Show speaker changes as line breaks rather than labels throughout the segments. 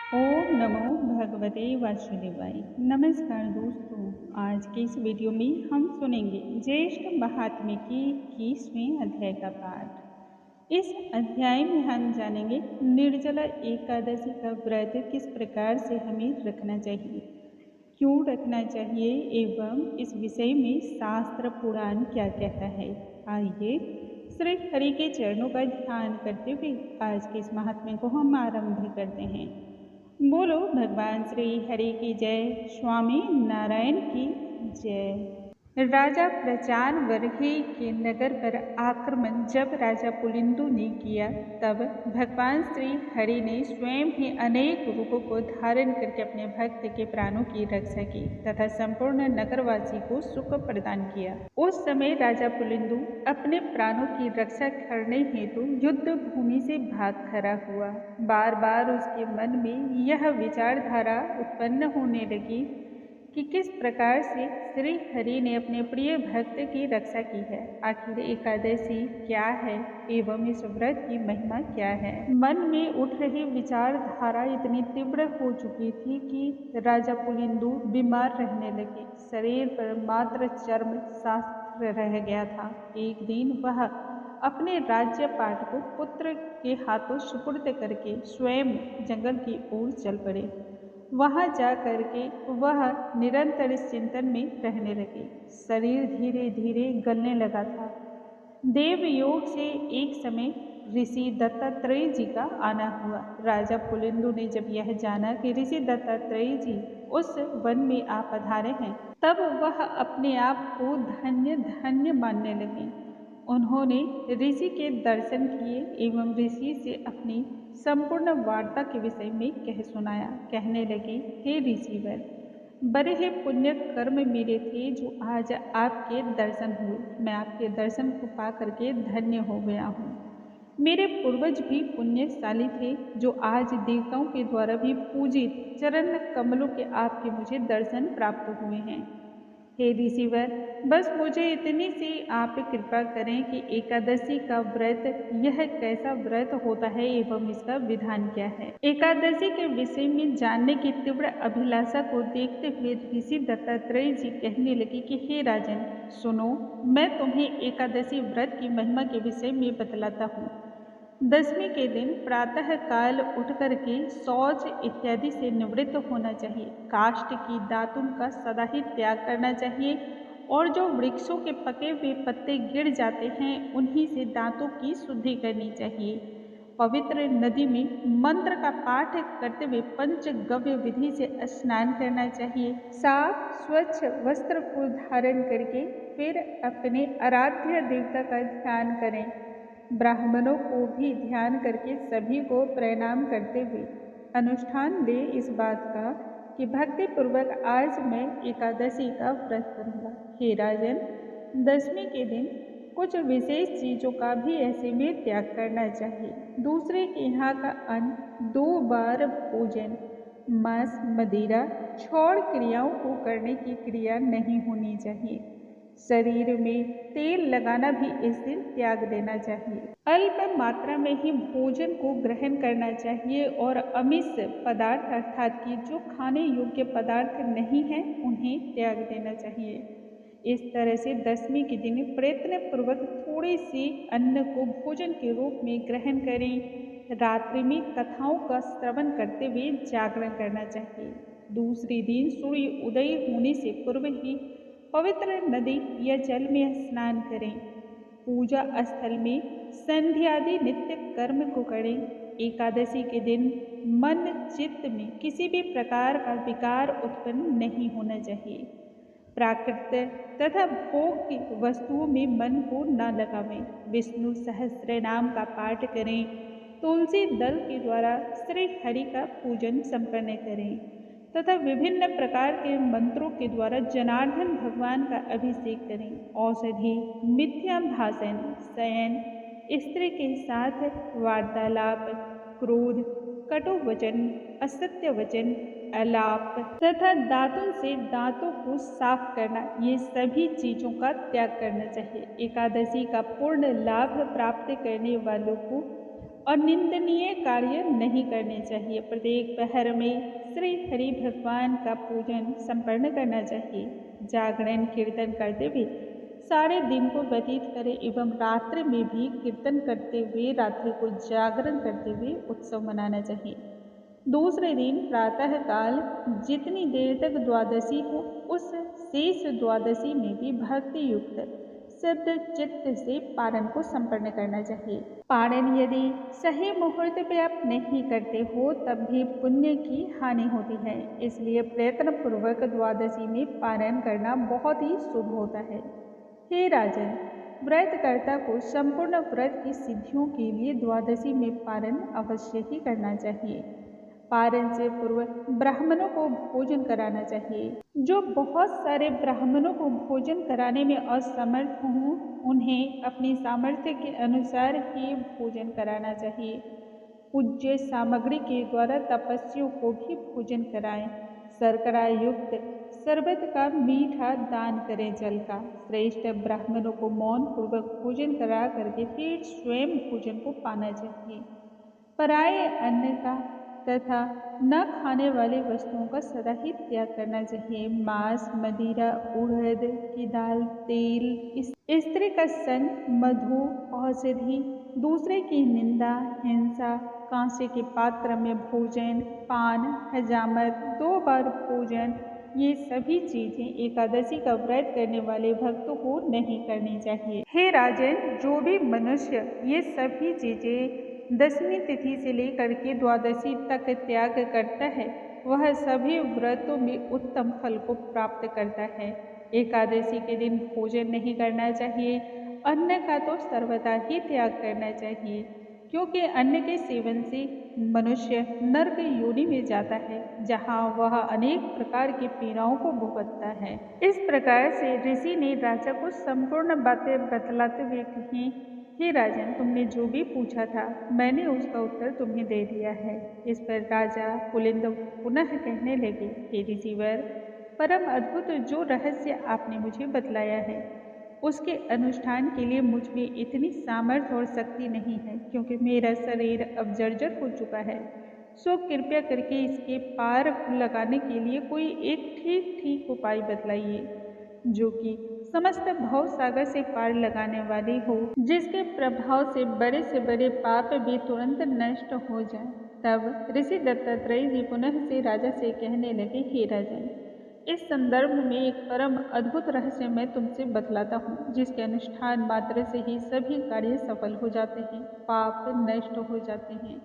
ओम नमो भगवते वासुदेवाय। नमस्कार दोस्तों, आज के इस वीडियो में हम सुनेंगे ज्येष्ठ महात्म्य की 21वें अध्याय का पाठ। इस अध्याय में हम जानेंगे निर्जला एकादशी का व्रत किस प्रकार से हमें रखना चाहिए, क्यों रखना चाहिए एवं इस विषय में शास्त्र पुराण क्या कहता है। आइए श्री हरि के चरणों का ध्यान करते हुए आज के इस महात्म्य को हम आरंभ करते हैं। बोलो भगवान श्री हरि की जय, स्वामी नारायण की जय। राजा प्रचार वर्ही के नगर पर आक्रमण जब राजा पुलिंदु ने किया, तब भगवान श्री हरि ने स्वयं ही अनेक रूपों को धारण करके अपने भक्त के प्राणों की रक्षा की तथा संपूर्ण नगरवासी को सुख प्रदान किया। उस समय राजा पुलिंदु अपने प्राणों की रक्षा करने हेतु युद्ध भूमि से भाग खड़ा हुआ। बार बार उसके मन में यह विचारधारा उत्पन्न होने लगी कि किस प्रकार से श्री हरि ने अपने प्रिय भक्त की रक्षा की है। आखिर एकादशी क्या है एवं इस व्रत की महिमा क्या है। मन में उठ रही विचारधारा इतनी तीव्र हो चुकी थी कि राजा पुलिंदु बीमार रहने लगे। शरीर पर मात्र चर्म शास्त्र रह गया था। एक दिन वह अपने राज्यपाट को पुत्र के हाथों सुपुर्द करके स्वयं जंगल की ओर चल पड़े। वहां जा करके वह निरंतर इस चिंतन में रहने लगे। शरीर धीरे धीरे गलने लगा था। देवयोग से एक समय ऋषि दत्तात्रेय जी का आना हुआ। राजा पुलिंदु ने जब यह जाना कि ऋषि दत्तात्रेय जी उस वन में आ पधारे हैं, तब वह अपने आप को धन्य धन्य मानने लगे। उन्होंने ऋषि के दर्शन किए एवं ऋषि से अपनी संपूर्ण वार्ता के विषय में कह सुनाया। कहने लगे, हे ऋषिवर, बड़े ही पुण्य कर्म मेरे थे जो आज आपके दर्शन हुए। मैं आपके दर्शन को पा करके धन्य हो गया हूँ। मेरे पूर्वज भी पुण्यशाली थे जो आज देवताओं के द्वारा भी पूजित चरण कमलों के आपके मुझे दर्शन प्राप्त हुए हैं। हे ऋषिवर, बस मुझे इतनी सी आप कृपा करें कि एकादशी का व्रत यह कैसा व्रत होता है एवं इसका विधान क्या है। एकादशी के विषय में जानने की तीव्र अभिलाषा को देखते हुए ऋषि दत्तात्रेय जी कहने लगे कि हे राजन, सुनो, मैं तुम्हें एकादशी व्रत की महिमा के विषय में बतलाता हूँ। दशमी के दिन प्रातः काल उठ करके शौच इत्यादि से निवृत्त होना चाहिए। काष्ठ की दातुन का सदा ही त्याग करना चाहिए और जो वृक्षों के पके हुए पत्ते गिर जाते हैं उन्हीं से दांतों की शुद्धि करनी चाहिए। पवित्र नदी में मंत्र का पाठ करते हुए पंचगव्य विधि से स्नान करना चाहिए। साफ स्वच्छ वस्त्र को धारण करके फिर अपने आराध्य देवता का ध्यान करें। ब्राह्मणों को भी ध्यान करके सभी को प्रणाम करते हुए अनुष्ठान ले इस बात का कि भक्ति पूर्वक आज मैं एकादशी का व्रत करूँगा। हे राजन, दशमी के दिन कुछ विशेष चीज़ों का भी ऐसे में त्याग करना चाहिए। दूसरे के यहाँ का अन्न, 2 बार भोजन, मांस मदिरा, छौड़ क्रियाओं को करने की क्रिया नहीं होनी चाहिए। शरीर में तेल लगाना भी इस दिन त्याग देना चाहिए। अल्प मात्रा में ही भोजन को ग्रहण करना चाहिए और अमिष पदार्थ अर्थात कि जो खाने योग्य पदार्थ नहीं है उन्हें त्याग देना चाहिए। इस तरह से दशमी के दिन प्रयत्न पूर्वक थोड़े से अन्न को भोजन के रूप में ग्रहण करें। रात्रि में कथाओं का श्रवण करते हुए जागरण करना चाहिए। दूसरे दिन सूर्य उदय होने से पूर्व ही पवित्र नदी या जल में स्नान करें। पूजा स्थल में संध्यादि नित्य कर्म को करें। एकादशी के दिन मन चित्त में किसी भी प्रकार का विकार उत्पन्न नहीं होना चाहिए। प्राकृत तथा भोग की वस्तुओं में मन को न लगावें। विष्णु सहस्त्र नाम का पाठ करें। तुलसी दल के द्वारा श्री हरि का पूजन संपन्न करें तथा विभिन्न प्रकार के मंत्रों के द्वारा जनार्दन भगवान का अभिषेक करें। औषधि, मिथ्या भाषण, शयन, स्त्री के साथ वार्तालाप, क्रोध, कटु वचन, असत्य वचन, अलाप तथा दांतों से दांतों को साफ करना, ये सभी चीजों का त्याग करना चाहिए। एकादशी का पूर्ण लाभ प्राप्त करने वालों को और निंदनीय कार्य नहीं करने चाहिए। प्रत्येक पहर में श्री हरि भगवान का पूजन संपन्न करना चाहिए। जागरण कीर्तन करते हुए सारे दिन को व्यतीत करें एवं रात्रि में भी कीर्तन करते हुए रात्रि को जागरण करते हुए उत्सव मनाना चाहिए। दूसरे दिन प्रातः काल जितनी देर तक द्वादशी हो उस शेष द्वादशी में भी भक्ति युक्त शुद्ध चित्त से पारण को संपन्न करना चाहिए। पारण यदि सही मुहूर्त पे आप नहीं करते हो तब भी पुण्य की हानि होती है, इसलिए प्रयत्न पूर्वक द्वादशी में पारण करना बहुत ही शुभ होता है। हे राजन, व्रतकर्ता को संपूर्ण व्रत की सिद्धियों के लिए द्वादशी में पारण अवश्य ही करना चाहिए। पारण से पूर्व ब्राह्मणों को भोजन कराना चाहिए। जो बहुत सारे ब्राह्मणों को भोजन कराने में असमर्थ हों उन्हें अपनी सामर्थ्य के अनुसार ही भोजन कराना चाहिए। पूज्य सामग्री के द्वारा तपस्वियों को भी भोजन कराएं। शर्करा युक्त शरबत का मीठा दान करें। जल का श्रेष्ठ ब्राह्मणों को मौन पूर्वक भोजन करा करके फिर स्वयं भोजन को पाना चाहिए। पराये अन्न का तथा न खाने वाली वस्तुओं का सदा ही त्याग करना चाहिए। मांस, मदिरा, उड़द की दाल, तेल, स्त्री का संग, मधु, औषधि, दूसरे की निंदा, हिंसा, कांसे के पात्र में भोजन, पान, हजामत, 2 बार भोजन, ये सभी चीजें एकादशी का व्रत करने वाले भक्तों को नहीं करनी चाहिए। हे राजन, जो भी मनुष्य ये सभी चीजें दशमी तिथि से लेकर के द्वादशी तक त्याग करता है वह सभी व्रतों में उत्तम फल को प्राप्त करता है। एकादशी के दिन भोजन नहीं करना चाहिए। अन्न का तो सर्वदा ही त्याग करना चाहिए, क्योंकि अन्न के सेवन से मनुष्य नरक योनि में जाता है, जहाँ वह अनेक प्रकार की पीड़ाओं को भुगतता है। इस प्रकार से ऋषि ने राजा को संपूर्ण बातें बतलाते हुए कही, हे राजन, तुमने जो भी पूछा था मैंने उसका उत्तर तुम्हें दे दिया है। इस पर राजा पुलिंद पुनः कहने लगे, हे ऋषिवर, परम अद्भुत जो रहस्य आपने मुझे बतलाया है उसके अनुष्ठान के लिए मुझ में इतनी सामर्थ्य और शक्ति नहीं है, क्योंकि मेरा शरीर अब जर्जर हो चुका है। सो कृपया करके इसके पार लगाने के लिए कोई एक ठीक उपाय बतलाइए, जो कि समस्त भव सागर से पार लगाने वाली हो, जिसके प्रभाव से बड़े पाप भी तुरंत नष्ट हो जाए। तब ऋषि दत्तात्रेय जी पुनः से राजा से कहने लगे, हे राजन, इस संदर्भ में एक परम अद्भुत रहस्य मैं तुमसे बतलाता हूँ, जिसके अनुष्ठान मात्र से ही सभी कार्य सफल हो जाते हैं, पाप नष्ट हो जाते हैं।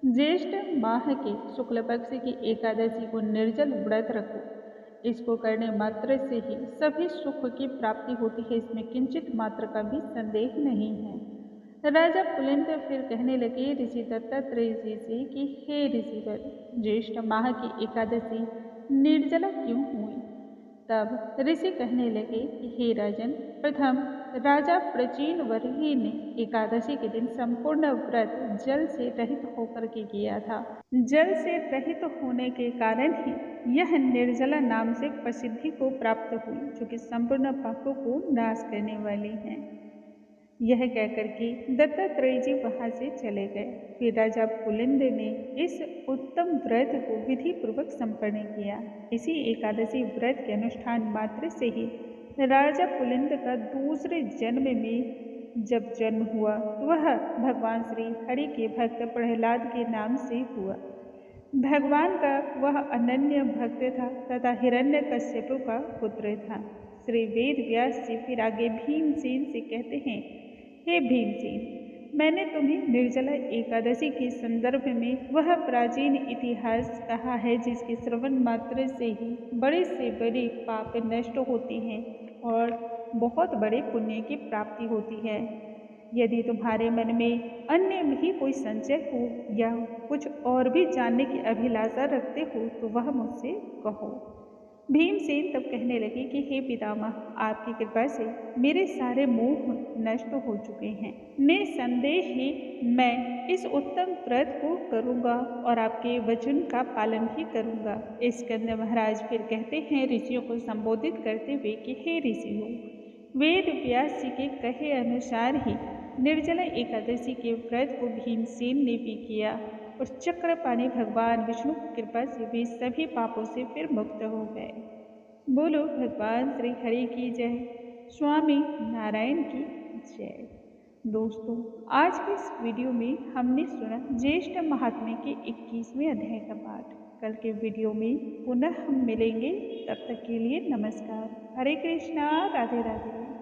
ज्येष्ठ माह के शुक्ल पक्ष की एकादशी को निर्जल व्रत रखो। इसको करने मात्र से ही सभी सुख की प्राप्ति होती है, इसमें किंचित मात्र का भी संदेह नहीं है। राजा पुलिंद फिर कहने लगे ऋषि दत्तात्रेय जी से कि हे ऋषिवर, ज्येष्ठ माह की एकादशी निर्जला क्यों हुई? तब ऋषि कहने लगे कि हे राजन, प्रथम राजा प्राचीन वर्गी ने एकादशी के दिन संपूर्ण व्रत जल से रहित होकर के किया था। जल से रहित होने के कारण ही यह निर्जला नाम से प्रसिद्धि को प्राप्त हुई, जो कि संपूर्ण पापों को नाश करने वाली है। यह कहकर के दत्तात्रेय जी वहाँ से चले गए। फिर राजा पुलिंद ने इस उत्तम व्रत को विधि पूर्वक संपन्न किया। इसी एकादशी व्रत के अनुष्ठान मात्र से ही राजा पुलिंद का दूसरे जन्म में जब जन्म हुआ तो वह भगवान श्री हरि के भक्त प्रहलाद के नाम से हुआ। भगवान का वह अनन्य भक्त था तथा हिरण्यकश्यप का पुत्र था। श्री वेद व्यास जी फिर आगे भीमसेन से कहते हैं, हे भीमसेन, मैंने तुम्हें निर्जला एकादशी के संदर्भ में वह प्राचीन इतिहास कहा है, जिसके श्रवण मात्र से ही बड़े से बड़े पाप नष्ट होते हैं और बहुत बड़े पुण्य की प्राप्ति होती है। यदि तुम्हारे मन में अन्य भी कोई संशय हो या कुछ और भी जानने की अभिलाषा रखते हो तो वह मुझसे कहो। भीमसेन तब कहने लगे कि हे पितामह, आपकी कृपा से मेरे सारे मोह नष्ट हो चुके हैं। निसंदेह ही मैं इस उत्तम व्रत को करूँगा और आपके वचन का पालन भी करूँगा। स्कंद महाराज फिर कहते हैं ऋषियों को संबोधित करते हुए कि हे ऋषियों, वेद व्यास जी के कहे अनुसार ही निर्जला एकादशी के व्रत को भीमसेन ने भी किया और चक्र पाने भगवान विष्णु की कृपा से वे सभी पापों से फिर मुक्त हो गए। बोलो भगवान श्री हरि की जय, स्वामी नारायण की जय। दोस्तों, आज के इस वीडियो में हमने सुना ज्येष्ठ महात्म्य के 21वें अध्याय का पाठ। कल के वीडियो में पुनः हम मिलेंगे, तब तक के लिए नमस्कार। हरे कृष्णा, राधे राधे।